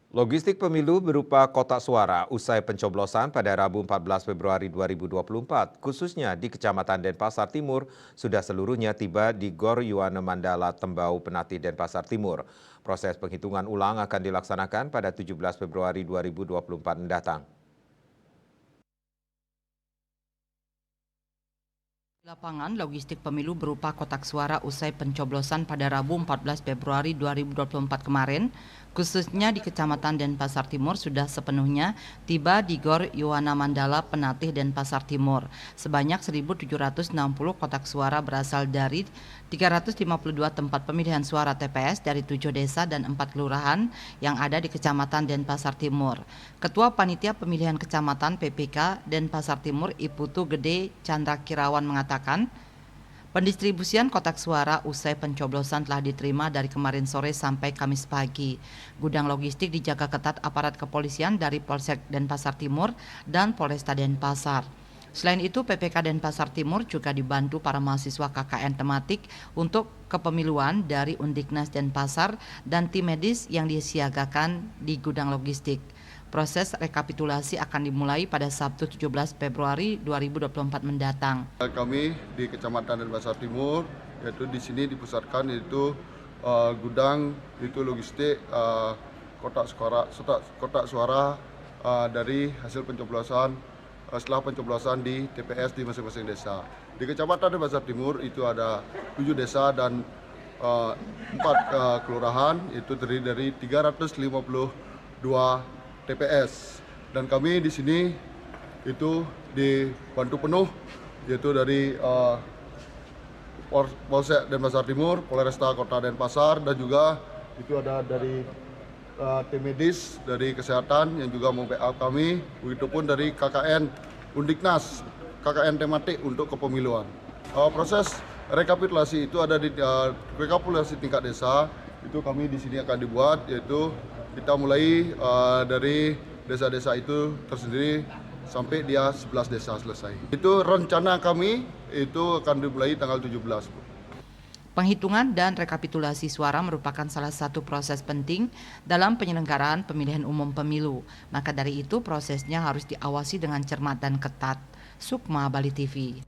Logistik pemilu berupa kotak suara usai pencoblosan pada Rabu 14 Februari 2024, khususnya di Kecamatan Denpasar Timur, sudah seluruhnya tiba di Gor Yuwana Mandala Tembau Penati Denpasar Timur. Proses penghitungan ulang akan dilaksanakan pada 17 Februari 2024 mendatang. Lapangan logistik pemilu berupa kotak suara usai pencoblosan pada Rabu 14 Februari 2024 kemarin, khususnya di Kecamatan Denpasar Timur sudah sepenuhnya tiba di Gor Yuwana Mandala Penatih Denpasar Timur. Sebanyak 1.760 kotak suara berasal dari 352 tempat pemilihan suara TPS dari 7 desa dan 4 kelurahan yang ada di Kecamatan Denpasar Timur. Ketua Panitia Pemilihan Kecamatan PPK Denpasar Timur Iputu Gede Chandra Kirawan mengatakan, pendistribusian kotak suara usai pencoblosan telah diterima dari kemarin sore sampai Kamis pagi. Gudang logistik dijaga ketat aparat kepolisian dari Polsek Denpasar Timur dan Polresta Denpasar. Selain itu, PPK Denpasar Timur juga dibantu para mahasiswa KKN tematik untuk kepemiluan dari Undiknas Denpasar dan tim medis yang disiagakan di gudang logistik. Proses rekapitulasi akan dimulai pada Sabtu 17 Februari 2024 mendatang. Kami di Kecamatan Denpasar Timur, yaitu di sini dipusatkan yaitu gudang itu logistik kotak suara dari hasil pencoblosan setelah pencoblosan di TPS di masing-masing desa. Di Kecamatan Denpasar Timur itu ada 7 desa dan 4 kelurahan, itu terdiri dari 352 TPS. Dan kami di sini itu dibantu penuh yaitu dari Polsek Denpasar Timur, Polresta Kota Denpasar, dan juga itu ada dari tim medis dari kesehatan yang juga membackup kami, begitupun dari KKN Undiknas, KKN tematik untuk kepemiluan. Proses rekapitulasi itu ada di rekapitulasi tingkat desa, itu kami di sini akan dibuat, yaitu kita mulai dari desa-desa itu tersendiri sampai dia 11 desa selesai. Itu rencana kami itu akan dimulai tanggal 17. Penghitungan dan rekapitulasi suara merupakan salah satu proses penting dalam penyelenggaraan pemilihan umum pemilu. Maka dari itu prosesnya harus diawasi dengan cermat dan ketat. Sukma, Bali TV.